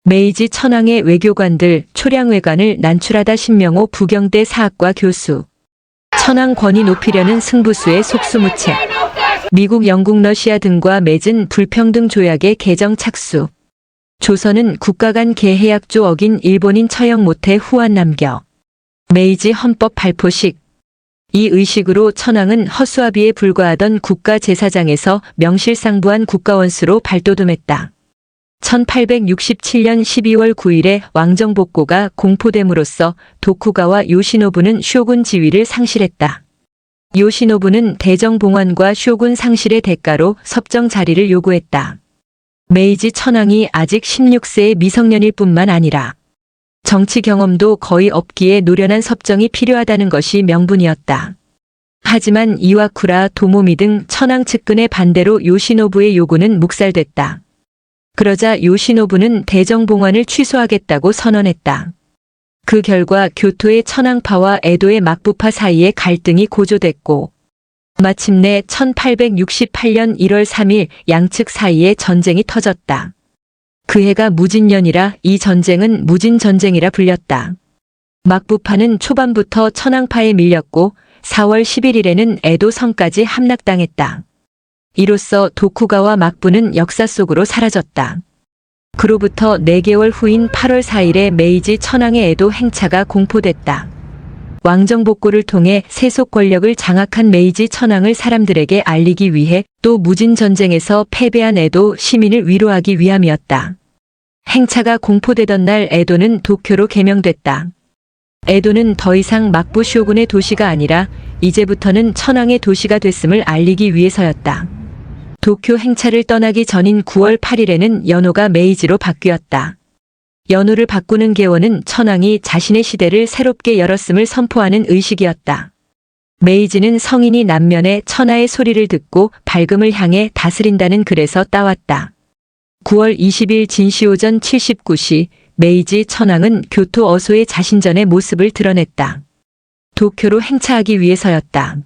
메이지 천황의 외교관들 초량외관을 난출하다 신명호 부경대 사학과 교수. 천황 권위 높이려는 승부수의 속수무책. 미국, 영국, 러시아 등과 맺은 불평등 조약의 개정 착수. 조선은 국가 간 개해약조 어긴 일본인 처형 못해 후한 남겨. 메이지 헌법 발포식. 이 의식으로 천황은 허수아비에 불과하던 국가제사장에서 명실상부한 국가원수로 발돋움했다. 1867년 12월 9일에 왕정복고가 공포됨으로써 도쿠가와 요시노부는 쇼군 지위를 상실했다. 요시노부는 대정봉환과 쇼군 상실의 대가로 섭정 자리를 요구했다. 메이지 천황이 아직 16세의 미성년일 뿐만 아니라 정치 경험도 거의 없기에 노련한 섭정이 필요하다는 것이 명분이었다. 하지만 이와쿠라, 도모미 등 천황 측근의 반대로 요시노부의 요구는 묵살됐다. 그러자 요시노부는 대정봉환을 취소하겠다고 선언했다. 그 결과 교토의 천황파와 에도의 막부파 사이에 갈등이 고조됐고 마침내 1868년 1월 3일 양측 사이에 전쟁이 터졌다. 그 해가 무진년이라 이 전쟁은 무진전쟁이라 불렸다. 막부파는 초반부터 천황파에 밀렸고 4월 11일에는 에도 성까지 함락당했다. 이로써 도쿠가와 막부는 역사 속으로 사라졌다. 그로부터 4개월 후인 8월 4일에 메이지 천황의 에도 행차가 공포됐다. 왕정복고를 통해 세속 권력을 장악한 메이지 천황을 사람들에게 알리기 위해 또 무진전쟁에서 패배한 에도 시민을 위로하기 위함이었다. 행차가 공포되던 날 에도는 도쿄로 개명됐다. 에도는 더 이상 막부 쇼군의 도시가 아니라 이제부터는 천황의 도시가 됐음을 알리기 위해서였다. 도쿄 행차를 떠나기 전인 9월 8일에는 연호가 메이지로 바뀌었다. 연호를 바꾸는 계원은 천황이 자신의 시대를 새롭게 열었음을 선포하는 의식이었다. 메이지는 성인이 남면에 천하의 소리를 듣고 밝음을 향해 다스린다는 글에서 따왔다. 9월 20일 진시 오전 79시 메이지 천황은 교토 어소의 자신전의 모습을 드러냈다. 도쿄로 행차하기 위해서였다.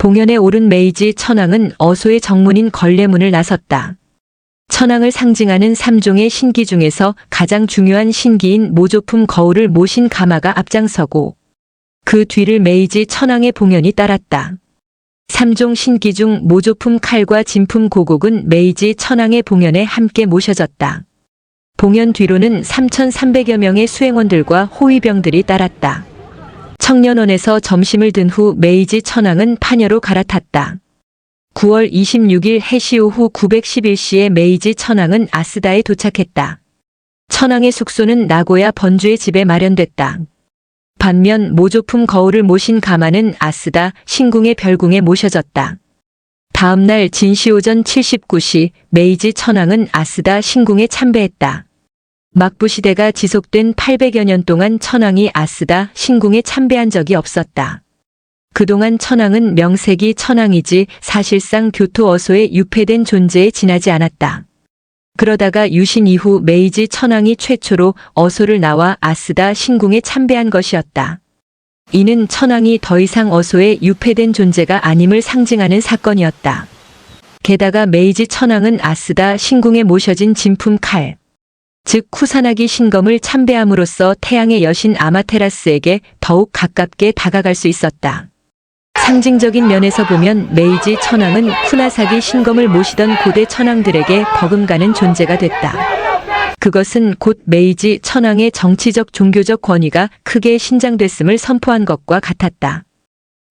봉현에 오른 메이지 천황은 어소의 정문인 걸레문을 나섰다. 천황을 상징하는 3종의 신기 중에서 가장 중요한 신기인 모조품 거울을 모신 가마가 앞장서고 그 뒤를 메이지 천황의 봉현이 따랐다. 3종 신기 중 모조품 칼과 진품 고곡은 메이지 천황의 봉현에 함께 모셔졌다. 봉현 뒤로는 3,300여 명의 수행원들과 호위병들이 따랐다. 청년원에서 점심을 든 후 메이지 천황은 파녀로 갈아탔다. 9월 26일 해시 오후 911시에 메이지 천황은 아스다에 도착했다. 천황의 숙소는 나고야 번주의 집에 마련됐다. 반면 모조품 거울을 모신 가마는 아스다 신궁의 별궁에 모셔졌다. 다음 날 진시 오전 79시 메이지 천황은 아스다 신궁에 참배했다. 막부 시대가 지속된 800여 년 동안 천황이 아스다 신궁에 참배한 적이 없었다. 그동안 천황은 명색이 천황이지 사실상 교토 어소의 유폐된 존재에 지나지 않았다. 그러다가 유신 이후 메이지 천황이 최초로 어소를 나와 아스다 신궁에 참배한 것이었다. 이는 천황이 더 이상 어소의 유폐된 존재가 아님을 상징하는 사건이었다. 게다가 메이지 천황은 아스다 신궁에 모셔진 진품 칼, 즉 쿠사나기 신검을 참배함으로써 태양의 여신 아마테라스에게 더욱 가깝게 다가갈 수 있었다. 상징적인 면에서 보면 메이지 천황은 쿠나사기 신검을 모시던 고대 천황들에게 버금가는 존재가 됐다. 그것은 곧 메이지 천황의 정치적 종교적 권위가 크게 신장됐음을 선포한 것과 같았다.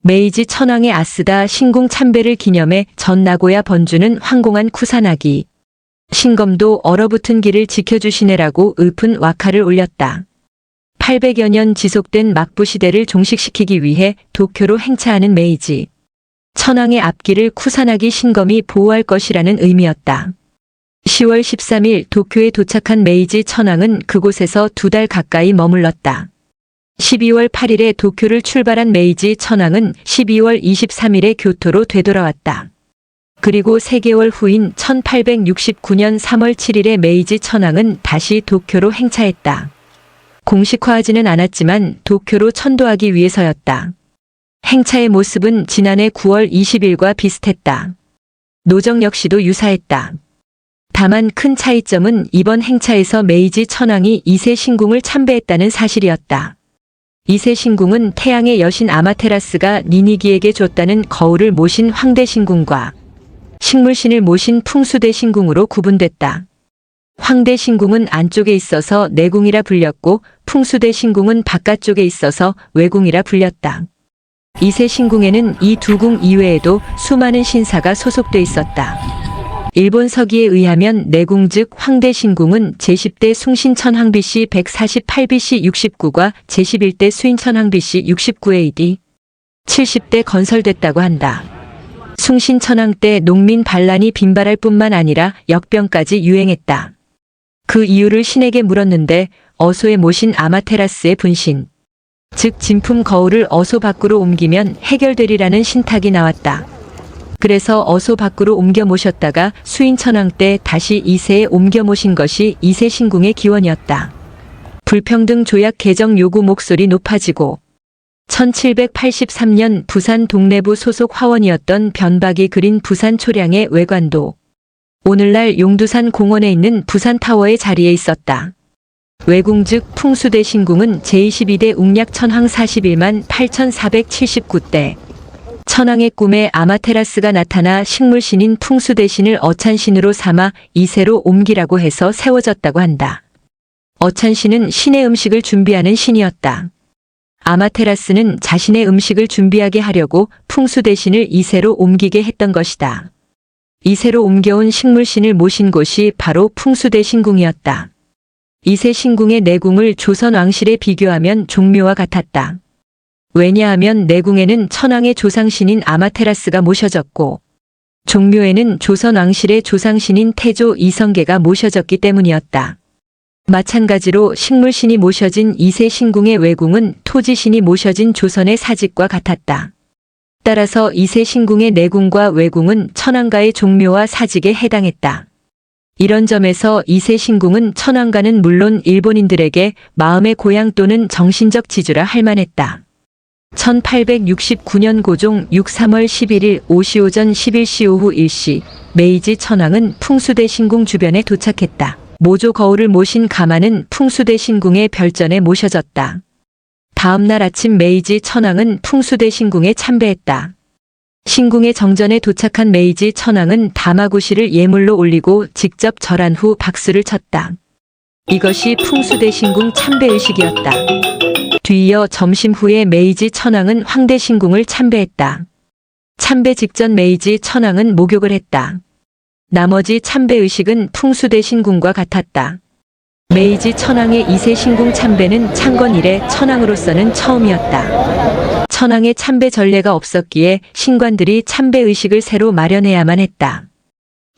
메이지 천황의 아스다 신궁 참배를 기념해 전 나고야 번주는 황공한 쿠사나기 신검도 얼어붙은 길을 지켜주시네라고 읊은 와카를 올렸다. 800여 년 지속된 막부 시대를 종식시키기 위해 도쿄로 행차하는 메이지 천황의 앞길을 쿠사나기 신검이 보호할 것이라는 의미였다. 10월 13일 도쿄에 도착한 메이지 천황은 그곳에서 2달 가까이 머물렀다. 12월 8일에 도쿄를 출발한 메이지 천황은 12월 23일에 교토로 되돌아왔다. 그리고 3개월 후인 1869년 3월 7일에 메이지 천황은 다시 도쿄로 행차했다. 공식화하지는 않았지만 도쿄로 천도하기 위해서였다. 행차의 모습은 지난해 9월 20일과 비슷했다. 노정 역시도 유사했다. 다만 큰 차이점은 이번 행차에서 메이지 천황이 이세 신궁을 참배했다는 사실이었다. 이세 신궁은 태양의 여신 아마테라스가 니니기에게 줬다는 거울을 모신 황대 신궁과 식물신을 모신 풍수대 신궁으로 구분됐다. 황대 신궁은 안쪽에 있어서 내궁이라 불렸고 풍수대 신궁은 바깥쪽에 있어서 외궁이라 불렸다. 이세 신궁에는 이 두 궁 이외에도 수많은 신사가 소속돼 있었다. 일본 서기에 의하면 내궁 즉 황대 신궁은 제10대 숭신천황 BC 148 BC 69과 제11대 수인천황 BC 69 AD 70대 건설됐다고 한다. 숭신천황 때 농민 반란이 빈발할 뿐만 아니라 역병까지 유행했다. 그 이유를 신에게 물었는데 어소에 모신 아마테라스의 분신, 즉 진품 거울을 어소 밖으로 옮기면 해결되리라는 신탁이 나왔다. 그래서 어소 밖으로 옮겨 모셨다가 수인천황 때 다시 이세에 옮겨 모신 것이 이세 신궁의 기원이었다. 불평등 조약 개정 요구 목소리 높아지고 1783년 부산 동래부 소속 화원이었던 변박이 그린 부산 초량의 외관도 오늘날 용두산 공원에 있는 부산타워의 자리에 있었다. 외궁 즉 풍수대 신궁은 제22대 웅약 천황 41만 8479대 천황의 꿈에 아마테라스가 나타나 식물신인 풍수대신을 어찬신으로 삼아 이세로 옮기라고 해서 세워졌다고 한다. 어찬신은 신의 음식을 준비하는 신이었다. 아마테라스는 자신의 음식을 준비하게 하려고 풍수대신을 이세로 옮기게 했던 것이다. 이세로 옮겨온 식물신을 모신 곳이 바로 풍수대 신궁이었다. 이세 신궁의 내궁을 조선 왕실에 비교하면 종묘와 같았다. 왜냐하면 내궁에는 천황의 조상신인 아마테라스가 모셔졌고 종묘에는 조선 왕실의 조상신인 태조 이성계가 모셔졌기 때문이었다. 마찬가지로 식물신이 모셔진 이세 신궁의 외궁은 토지신이 모셔진 조선의 사직과 같았다. 따라서 이세 신궁의 내궁과 외궁은 천황가의 종묘와 사직에 해당했다. 이런 점에서 이세 신궁은 천황가는 물론 일본인들에게 마음의 고향 또는 정신적 지주라 할 만했다. 1869년 고종 6, 3월 11일 오시 오전 11시 오후 1시 메이지 천황은 풍수대 신궁 주변에 도착했다. 모조 거울을 모신 가마는 풍수대 신궁의 별전에 모셔졌다. 다음 날 아침 메이지 천황은 풍수대 신궁에 참배했다. 신궁의 정전에 도착한 메이지 천황은 다마구시를 예물로 올리고 직접 절한 후 박수를 쳤다. 이것이 풍수대 신궁 참배의식이었다. 뒤이어 점심 후에 메이지 천황은 황대 신궁을 참배했다. 참배 직전 메이지 천황은 목욕을 했다. 나머지 참배의식은 풍수대 신궁과 같았다. 메이지 천황의 이세 신궁 참배는 창건 이래 천황으로서는 처음이었다. 천황의 참배 전례가 없었기에 신관들이 참배의식을 새로 마련해야만 했다.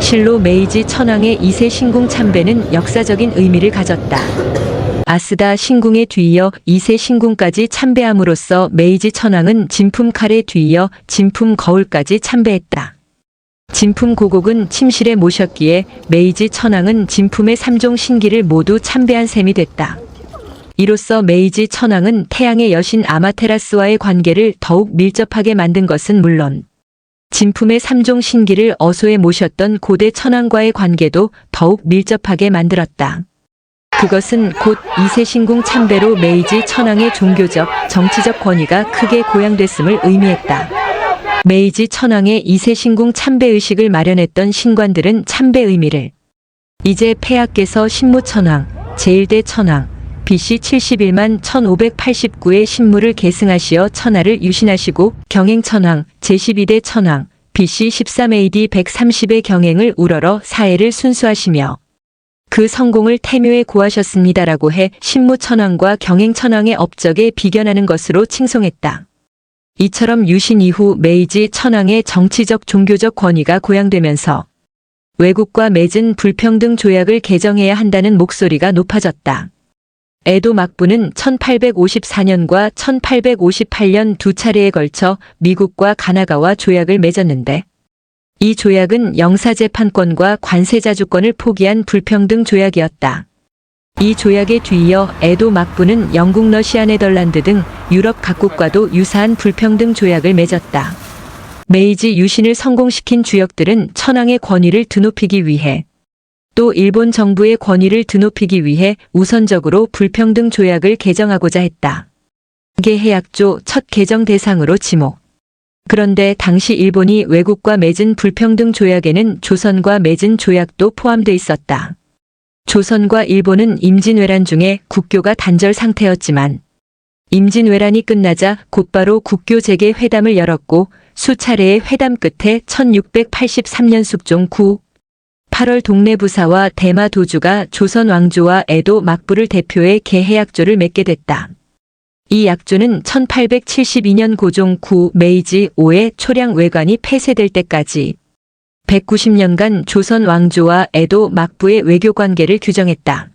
실로 메이지 천황의 이세 신궁 참배는 역사적인 의미를 가졌다. 아스다 신궁에 뒤이어 이세 신궁까지 참배함으로써 메이지 천황은 진품 칼에 뒤이어 진품 거울까지 참배했다. 진품 고곡은 침실에 모셨기에 메이지 천황은 진품의 3종 신기를 모두 참배한 셈이 됐다. 이로써 메이지 천황은 태양의 여신 아마테라스와의 관계를 더욱 밀접하게 만든 것은 물론 진품의 3종 신기를 어소에 모셨던 고대 천황과의 관계도 더욱 밀접하게 만들었다. 그것은 곧 이세 신궁 참배로 메이지 천황의 종교적, 정치적 권위가 크게 고양됐음을 의미했다. 메이지 천황의 이세 신궁 참배 의식을 마련했던 신관들은 참배 의미를 이제 폐하께서 신무천황, 제1대 천황, BC 71만 1589의 신무를 계승하시어 천하를 유신하시고 경행천황, 제12대 천황, BC 13 AD 130의 경행을 우러러 사해를 순수하시며 그 성공을 태묘에 고하셨습니다라고 해 신무천황과 경행천황의 업적에 비견하는 것으로 칭송했다. 이처럼 유신 이후 메이지 천황의 정치적 종교적 권위가 고양되면서 외국과 맺은 불평등 조약을 개정해야 한다는 목소리가 높아졌다. 에도 막부는 1854년과 1858년 두 차례에 걸쳐 미국과 가나가와 조약을 맺었는데 이 조약은 영사재판권과 관세자주권을 포기한 불평등 조약이었다. 이 조약에 뒤이어 에도 막부는 영국, 러시아, 네덜란드 등 유럽 각국과도 유사한 불평등 조약을 맺었다. 메이지 유신을 성공시킨 주역들은 천황의 권위를 드높이기 위해 또 일본 정부의 권위를 드높이기 위해 우선적으로 불평등 조약을 개정하고자 했다. 개해약조 첫 개정 대상으로 지목. 그런데 당시 일본이 외국과 맺은 불평등 조약에는 조선과 맺은 조약도 포함돼 있었다. 조선과 일본은 임진왜란 중에 국교가 단절 상태였지만 임진왜란이 끝나자 곧바로 국교 재개 회담을 열었고 수차례의 회담 끝에 1683년 숙종 9, 8월 동래부사와 대마 도주가 조선 왕조와 에도 막부를 대표해 개해약조를 맺게 됐다. 이 약조는 1872년 고종 9 메이지 5에 초량 외관이 폐쇄될 때까지 190년간 조선 왕조와 에도 막부의 외교 관계를 규정했다.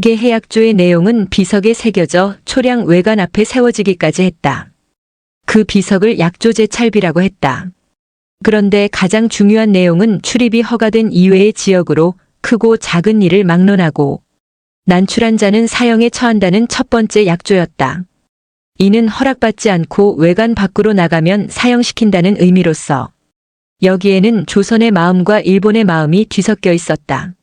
개해약조의 내용은 비석에 새겨져 초량 외관 앞에 세워지기까지 했다. 그 비석을 약조제찰비라고 했다. 그런데 가장 중요한 내용은 출입이 허가된 이외의 지역으로 크고 작은 일을 막론하고 난출한 자는 사형에 처한다는 첫 번째 약조였다. 이는 허락받지 않고 외관 밖으로 나가면 사형시킨다는 의미로서 여기에는 조선의 마음과 일본의 마음이 뒤섞여 있었다.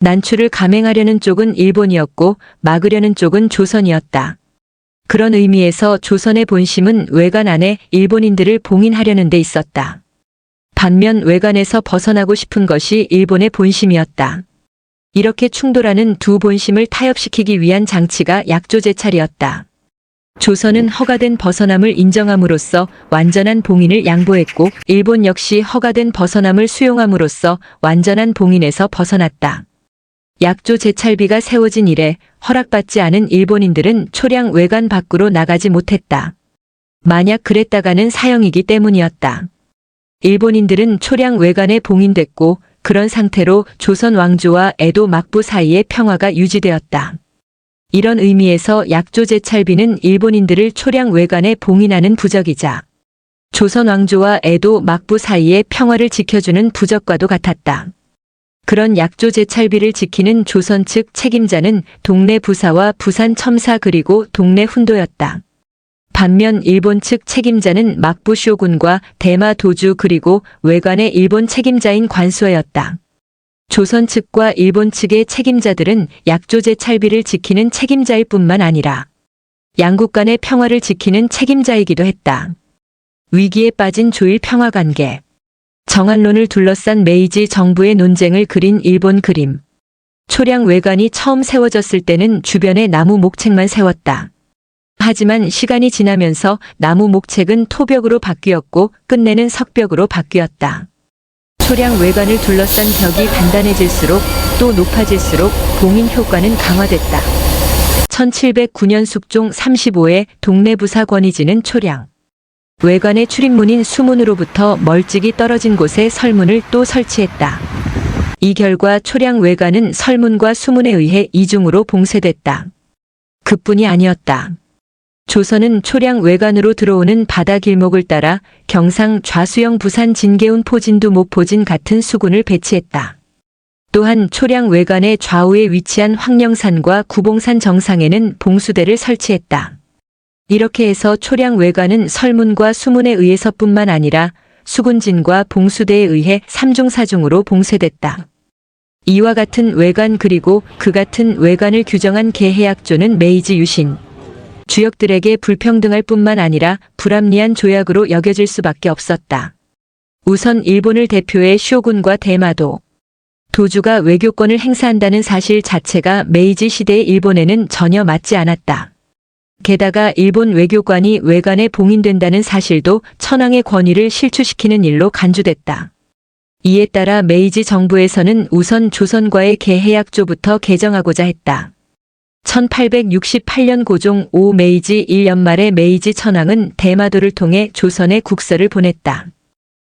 난출을 감행하려는 쪽은 일본이었고 막으려는 쪽은 조선이었다. 그런 의미에서 조선의 본심은 외관 안에 일본인들을 봉인하려는 데 있었다. 반면 외관에서 벗어나고 싶은 것이 일본의 본심이었다. 이렇게 충돌하는 두 본심을 타협시키기 위한 장치가 약조제찰이었다. 조선은 허가된 벗어남을 인정함으로써 완전한 봉인을 양보했고 일본 역시 허가된 벗어남을 수용함으로써 완전한 봉인에서 벗어났다. 약조제찰비가 세워진 이래 허락받지 않은 일본인들은 초량 외관 밖으로 나가지 못했다. 만약 그랬다가는 사형이기 때문이었다. 일본인들은 초량 외관에 봉인됐고 그런 상태로 조선 왕조와 에도 막부 사이의 평화가 유지되었다. 이런 의미에서 약조제찰비는 일본인들을 초량 외관에 봉인하는 부적이자 조선 왕조와 에도 막부 사이의 평화를 지켜주는 부적과도 같았다. 그런 약조제찰비를 지키는 조선 측 책임자는 동래부사와 부산 첨사 그리고 동래훈도였다. 반면 일본 측 책임자는 막부 쇼군과 대마 도주 그리고 외관의 일본 책임자인 관수어였다. 조선 측과 일본 측의 책임자들은 약조제찰비를 지키는 책임자일 뿐만 아니라 양국 간의 평화를 지키는 책임자이기도 했다. 위기에 빠진 조일 평화관계. 정한론을 둘러싼 메이지 정부의 논쟁을 그린 일본 그림. 초량 외관이 처음 세워졌을 때는 주변에 나무 목책만 세웠다. 하지만 시간이 지나면서 나무 목책은 토벽으로 바뀌었고 끝내는 석벽으로 바뀌었다. 초량 외관을 둘러싼 벽이 단단해질수록 또 높아질수록 봉인 효과는 강화됐다. 1709년 숙종 35에 동래부사 권위지는 초량 외관의 출입문인 수문으로부터 멀찍이 떨어진 곳에 설문을 또 설치했다. 이 결과 초량 외관은 설문과 수문에 의해 이중으로 봉쇄됐다. 그뿐이 아니었다. 조선은 초량 외관으로 들어오는 바다 길목을 따라 경상 좌수영 부산 진계운 포진두 목포진 같은 수군을 배치했다. 또한 초량 외관의 좌우에 위치한 황령산과 구봉산 정상에는 봉수대를 설치했다. 이렇게 해서 초량 외관은 설문과 수문에 의해서뿐만 아니라 수군진과 봉수대에 의해 3중 4중으로 봉쇄됐다. 이와 같은 외관 그리고 그 같은 외관을 규정한 개해약조는 메이지 유신 주역들에게 불평등할 뿐만 아니라 불합리한 조약으로 여겨질 수밖에 없었다. 우선 일본을 대표해 쇼군과 대마도 도주가 외교권을 행사한다는 사실 자체가 메이지 시대의 일본에는 전혀 맞지 않았다. 게다가 일본 외교관이 외관에 봉인된다는 사실도 천황의 권위를 실추시키는 일로 간주됐다. 이에 따라 메이지 정부에서는 우선 조선과의 개해약조부터 개정하고자 했다. 1868년 고종 5 메이지 1년 말에 메이지 천황은 대마도를 통해 조선에 국서를 보냈다.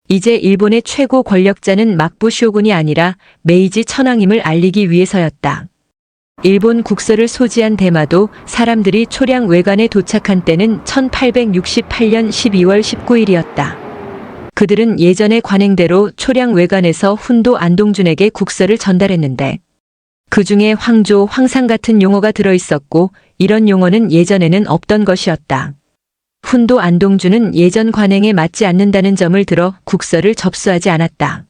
이제 일본의 최고 권력자는 막부 쇼군이 아니라 메이지 천황임을 알리기 위해서였다. 일본 국서를 소지한 대마도 사람들이 초량 외관에 도착한 때는 1868년 12월 19일이었다. 그들은 예전의 관행대로 초량 외관에서 훈도 안동준에게 국서를 전달했는데 그 중에 황조, 황상 같은 용어가 들어있었고 이런 용어는 예전에는 없던 것이었다. 훈도 안동준은 예전 관행에 맞지 않는다는 점을 들어 국서를 접수하지 않았다.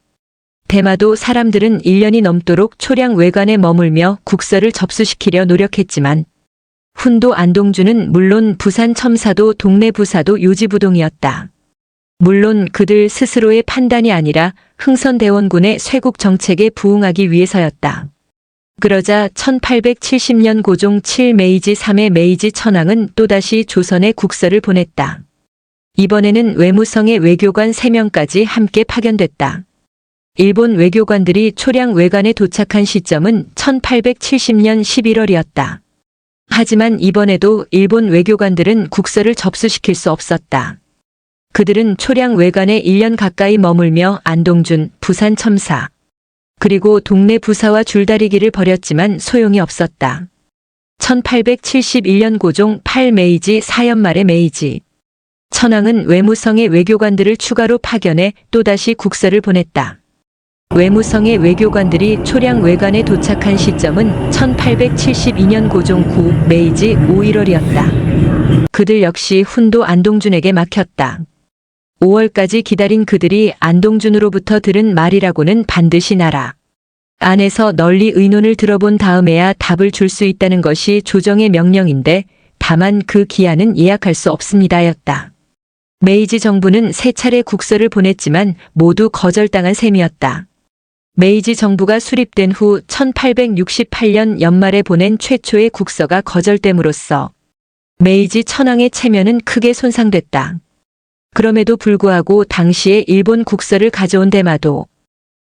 대마도 사람들은 1년이 넘도록 초량 외관에 머물며 국서를 접수시키려 노력했지만 훈도 안동주는 물론 부산 첨사도 동네 부사도 요지부동이었다. 물론 그들 스스로의 판단이 아니라 흥선대원군의 쇄국 정책에 부응하기 위해서였다. 그러자 1870년 고종 7 메이지 3의 메이지 천황은 또다시 조선에 국서를 보냈다. 이번에는 외무성의 외교관 3명까지 함께 파견됐다. 일본 외교관들이 초량 외관에 도착한 시점은 1870년 11월이었다. 하지만 이번에도 일본 외교관들은 국서를 접수시킬 수 없었다. 그들은 초량 외관에 1년 가까이 머물며 안동준, 부산 첨사, 그리고 동네 부사와 줄다리기를 벌였지만 소용이 없었다. 1871년 고종 8 메이지 4연 말의 메이지 천황은 외무성의 외교관들을 추가로 파견해 또다시 국서를 보냈다. 외무성의 외교관들이 초량 외관에 도착한 시점은 1872년 고종 9 메이지 5, 1월이었다. 그들 역시 훈도 안동준에게 막혔다. 5월까지 기다린 그들이 안동준으로부터 들은 말이라고는 반드시 나라 안에서 널리 의논을 들어본 다음에야 답을 줄 수 있다는 것이 조정의 명령인데 다만 그 기한은 예약할 수 없습니다였다. 메이지 정부는 3차례 국서를 보냈지만 모두 거절당한 셈이었다. 메이지 정부가 수립된 후 1868년 연말에 보낸 최초의 국서가 거절됨으로써 메이지 천황의 체면은 크게 손상됐다. 그럼에도 불구하고 당시에 일본 국서를 가져온 대마도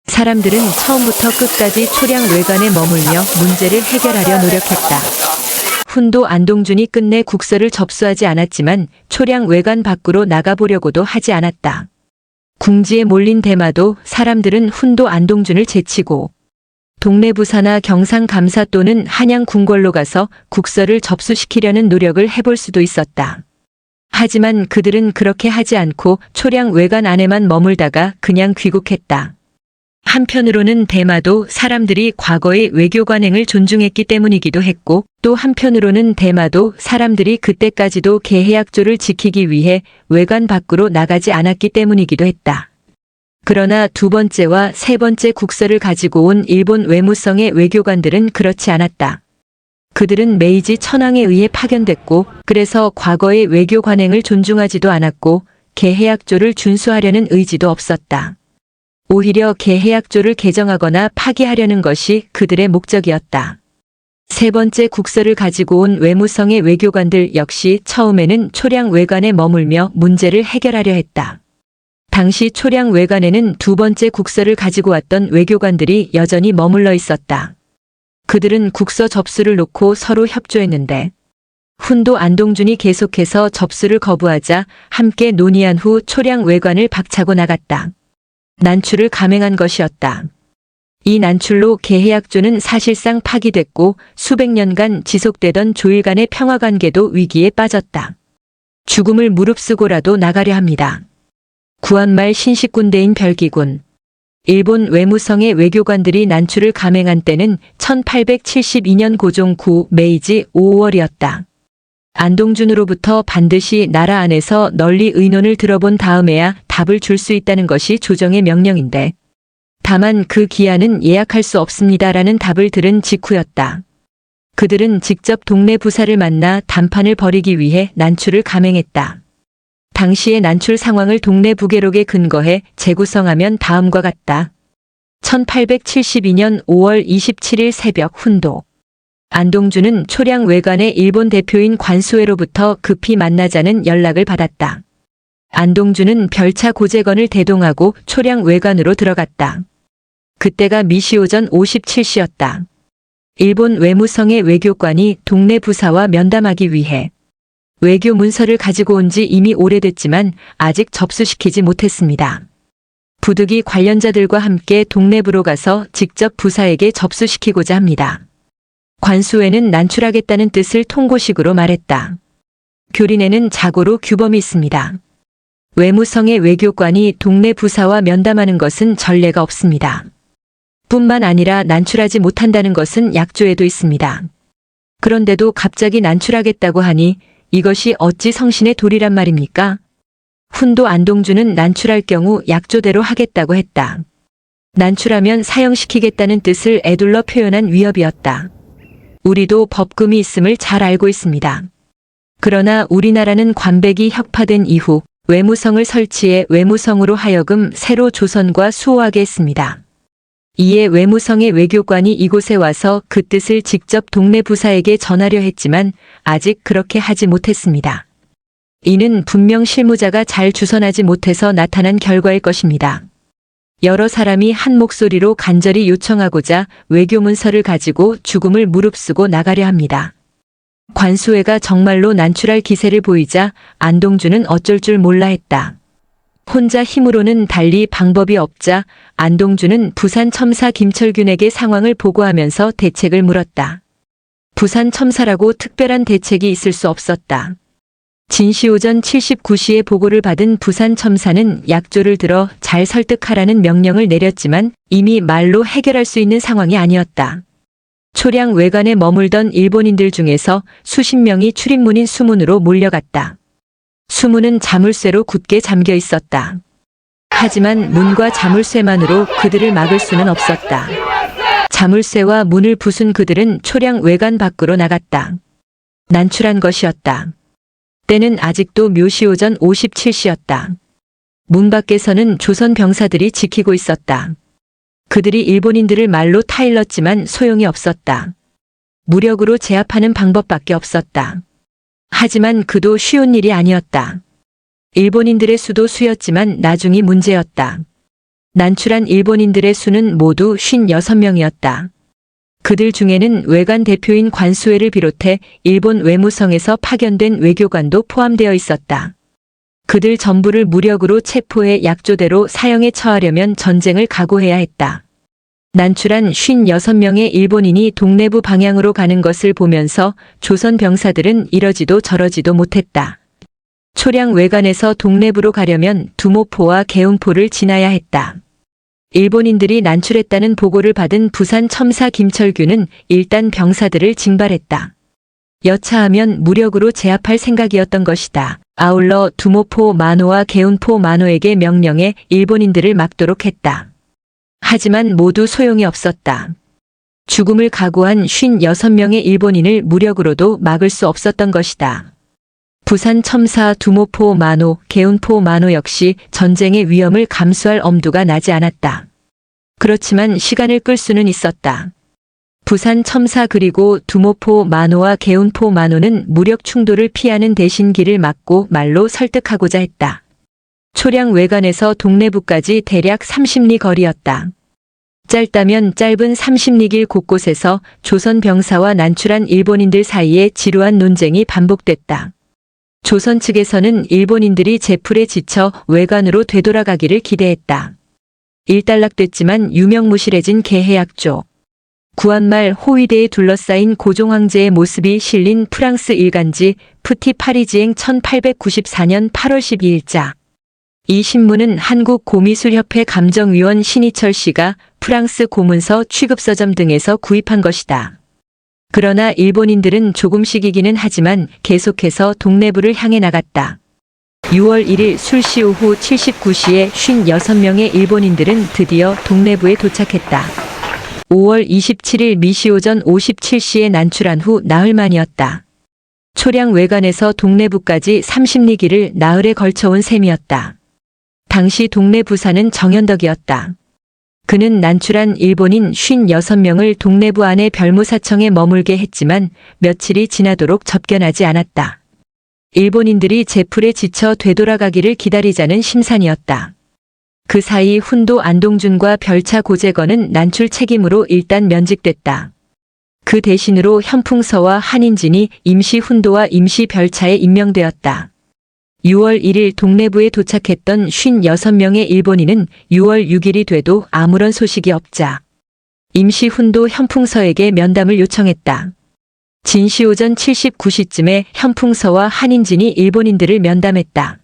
사람들은 처음부터 끝까지 초량 외관에 머물며 문제를 해결하려 노력했다. 훈도 안동준이 끝내 국서를 접수하지 않았지만 초량 외관 밖으로 나가보려고도 하지 않았다. 궁지에 몰린 대마도 사람들은 훈도 안동준을 제치고 동네 부사나 경상 감사 또는 한양 궁궐로 가서 국서를 접수시키려는 노력을 해볼 수도 있었다. 하지만 그들은 그렇게 하지 않고 초량 외관 안에만 머물다가 그냥 귀국했다. 한편으로는 대마도 사람들이 과거의 외교 관행을 존중했기 때문이기도 했고 또 한편으로는 대마도 사람들이 그때까지도 개해약조를 지키기 위해 외관 밖으로 나가지 않았기 때문이기도 했다. 그러나 두 번째와 세 번째 국서를 가지고 온 일본 외무성의 외교관들은 그렇지 않았다. 그들은 메이지 천황에 의해 파견됐고 그래서 과거의 외교 관행을 존중하지도 않았고 개해약조를 준수하려는 의지도 없었다. 오히려 개해약조를 개정하거나 파기하려는 것이 그들의 목적이었다. 세 번째 국서를 가지고 온 외무성의 외교관들 역시 처음에는 초량 외관에 머물며 문제를 해결하려 했다. 당시 초량 외관에는 두 번째 국서를 가지고 왔던 외교관들이 여전히 머물러 있었다. 그들은 국서 접수를 놓고 서로 협조했는데 훈도 안동준이 계속해서 접수를 거부하자 함께 논의한 후 초량 외관을 박차고 나갔다. 난출을 감행한 것이었다. 이 난출로 개해약조는 사실상 파기됐고 수백 년간 지속되던 조일 간의 평화관계도 위기에 빠졌다. 죽음을 무릅쓰고라도 나가려 합니다. 구한말 신식군대인 별기군. 일본 외무성의 외교관들이 난출을 감행한 때는 1872년 고종 9 메이지 5월이었다. 안동준으로부터 반드시 나라 안에서 널리 의논을 들어본 다음에야 답을 줄 수 있다는 것이 조정의 명령인데 다만 그 기한은 예약할 수 없습니다라는 답을 들은 직후였다. 그들은 직접 동네 부사를 만나談判을 벌이기 위해 난출을 감행했다. 당시의 난출 상황을 동네 부계록에 근거해 재구성하면 다음과 같다. 1872년 5월 27일 새벽 훈도 안동준은 초량 외관의 일본 대표인 관수회로부터 급히 만나자는 연락을 받았다. 안동준은 별차 고재건을 대동하고 초량 외관으로 들어갔다. 그때가 미시 오전 57시였다. 일본 외무성의 외교관이 동네 부사와 면담하기 위해 외교 문서를 가지고 온 지 이미 오래됐지만 아직 접수시키지 못했습니다. 부득이 관련자들과 함께 동네부로 가서 직접 부사에게 접수시키고자 합니다. 관수회는 난출하겠다는 뜻을 통고식으로 말했다. 교린에는 자고로 규범이 있습니다. 외무성의 외교관이 동네 부사와 면담하는 것은 전례가 없습니다. 뿐만 아니라 난출하지 못한다는 것은 약조에도 있습니다. 그런데도 갑자기 난출하겠다고 하니 이것이 어찌 성신의 도리란 말입니까? 훈도 안동준은 난출할 경우 약조대로 하겠다고 했다. 난출하면 사형시키겠다는 뜻을 에둘러 표현한 위협이었다. 우리도 법금이 있음을 잘 알고 있습니다. 그러나 우리나라는 관백이 혁파된 이후 외무성을 설치해 외무성으로 하여금 새로 조선과 수호하게 했습니다. 이에 외무성의 외교관이 이곳에 와서 그 뜻을 직접 동네 부사에게 전하려 했지만 아직 그렇게 하지 못했습니다. 이는 분명 실무자가 잘 주선하지 못해서 나타난 결과일 것입니다. 여러 사람이 한 목소리로 간절히 요청하고자 외교문서를 가지고 죽음을 무릅쓰고 나가려 합니다. 관수회가 정말로 난출할 기세를 보이자 안동주는 어쩔 줄 몰라 했다. 혼자 힘으로는 달리 방법이 없자 안동주는 부산 첨사 김철균에게 상황을 보고하면서 대책을 물었다. 부산 첨사라고 특별한 대책이 있을 수 없었다. 진시 오전 79시에 보고를 받은 부산 첨사는 약조를 들어 잘 설득하라는 명령을 내렸지만 이미 말로 해결할 수 있는 상황이 아니었다. 초량 외관에 머물던 일본인들 중에서 수십 명이 출입문인 수문으로 몰려갔다. 수문은 자물쇠로 굳게 잠겨 있었다. 하지만 문과 자물쇠만으로 그들을 막을 수는 없었다. 자물쇠와 문을 부순 그들은 초량 외관 밖으로 나갔다. 난출한 것이었다. 때는 아직도 묘시 오전 57시였다. 문 밖에서는 조선 병사들이 지키고 있었다. 그들이 일본인들을 말로 타일렀지만 소용이 없었다. 무력으로 제압하는 방법밖에 없었다. 하지만 그도 쉬운 일이 아니었다. 일본인들의 수도 수였지만 나중이 문제였다. 난출한 일본인들의 수는 모두 56명이었다. 그들 중에는 외관 대표인 관수회를 비롯해 일본 외무성에서 파견된 외교관도 포함되어 있었다. 그들 전부를 무력으로 체포해 약조대로 사형에 처하려면 전쟁을 각오해야 했다. 난출한 56명의 일본인이 동래부 방향으로 가는 것을 보면서 조선 병사들은 이러지도 저러지도 못했다. 초량 외관에서 동래부로 가려면 두모포와 개운포를 지나야 했다. 일본인들이 난출했다는 보고를 받은 부산 첨사 김철균은 일단 병사들을 징발했다. 여차하면 무력으로 제압할 생각이었던 것이다. 아울러 두모포 만호와 개운포 만호에게 명령해 일본인들을 막도록 했다. 하지만 모두 소용이 없었다. 죽음을 각오한 56명의 일본인을 무력으로도 막을 수 없었던 것이다. 부산 첨사 두모포 만호, 개운포 만호 역시 전쟁의 위험을 감수할 엄두가 나지 않았다. 그렇지만 시간을 끌 수는 있었다. 부산 첨사 그리고 두모포 만호와 개운포 만호는 무력 충돌을 피하는 대신 길을 막고 말로 설득하고자 했다. 초량 외관에서 동래부까지 대략 30리 거리였다. 짧다면 짧은 30리 길 곳곳에서 조선 병사와 난출한 일본인들 사이에 지루한 논쟁이 반복됐다. 조선 측에서는 일본인들이 제풀에 지쳐 외관으로 되돌아가기를 기대했다. 일단락됐지만 유명무실해진 개해약조. 구한말 호위대에 둘러싸인 고종황제의 모습이 실린 프랑스 일간지 푸티 파리지행 1894년 8월 12일자. 이 신문은 한국고미술협회 감정위원 신희철 씨가 프랑스 고문서 취급서점 등에서 구입한 것이다. 그러나 일본인들은 조금씩이기는 하지만 계속해서 동래부를 향해 나갔다. 6월 1일 술시 오후 79시에 56명의 일본인들은 드디어 동래부에 도착했다. 5월 27일 미시 오전 57시에 난출한 후 나흘 만이었다. 초량 외관에서 동래부까지 30리 길을 나흘에 걸쳐온 셈이었다. 당시 동래부사는 정현덕이었다. 그는 난출한 일본인 56명을 동래부 안의 별무사청에 머물게 했지만 며칠이 지나도록 접견하지 않았다. 일본인들이 제풀에 지쳐 되돌아가기를 기다리자는 심산이었다. 그 사이 훈도 안동준과 별차 고재건은 난출 책임으로 일단 면직됐다. 그 대신으로 현풍서와 한인진이 임시 훈도와 임시 별차에 임명되었다. 6월 1일 동래부에 도착했던 56명의 일본인은 6월 6일이 돼도 아무런 소식이 없자 임시 훈도 현풍서에게 면담을 요청했다. 진시 오전 79시쯤에 현풍서와 한인진이 일본인들을 면담했다.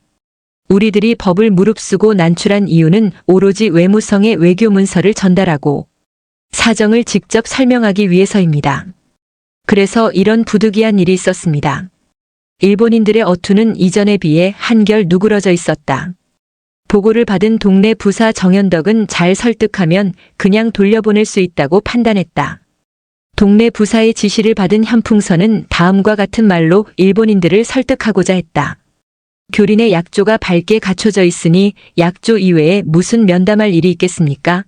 우리들이 법을 무릅쓰고 난출한 이유는 오로지 외무성의 외교문서를 전달하고 사정을 직접 설명하기 위해서입니다. 그래서 이런 부득이한 일이 있었습니다. 일본인들의 어투는 이전에 비해 한결 누그러져 있었다. 보고를 받은 동네 부사 정현덕은 잘 설득하면 그냥 돌려보낼 수 있다고 판단했다. 동네 부사의 지시를 받은 현풍선은 다음과 같은 말로 일본인들을 설득하고자 했다. 교린의 약조가 밝게 갖춰져 있으니 약조 이외에 무슨 면담할 일이 있겠습니까?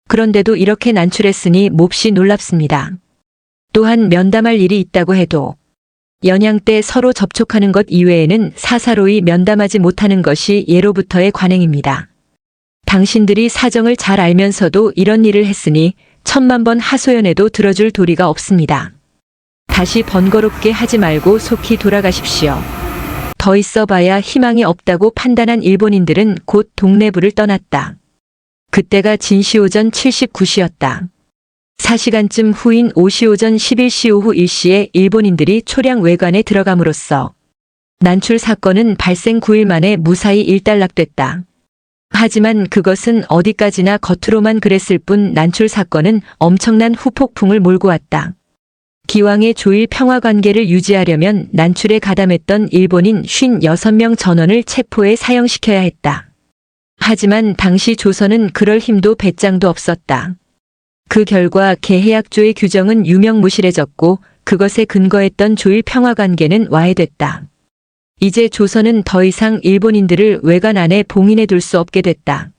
그런데도 이렇게 난출했으니 몹시 놀랍습니다. 또한 면담할 일이 있다고 해도 연양 때 서로 접촉하는 것 이외에는 사사로이 면담하지 못하는 것이 예로부터의 관행입니다. 당신들이 사정을 잘 알면서도 이런 일을 했으니 천만 번 하소연해도 들어줄 도리가 없습니다. 다시 번거롭게 하지 말고 속히 돌아가십시오. 더 있어봐야 희망이 없다고 판단한 일본인들은 곧 동래부를 떠났다. 그때가 진시오전 79시였다. 4시간쯤 후인 오시오전 11시 오후 1시에 일본인들이 초량 외관에 들어감으로써 난출 사건은 발생 9일 만에 무사히 일단락됐다. 하지만 그것은 어디까지나 겉으로만 그랬을 뿐 난출 사건은 엄청난 후폭풍을 몰고 왔다. 기왕의 조일 평화관계를 유지하려면 난출에 가담했던 일본인 56명 전원을 체포해 사형시켜야 했다. 하지만 당시 조선은 그럴 힘도 배짱도 없었다. 그 결과 개해약조의 규정은 유명무실해졌고 그것에 근거했던 조일 평화관계는 와해됐다. 이제 조선은 더 이상 일본인들을 외관 안에 봉인해 둘 수 없게 됐다.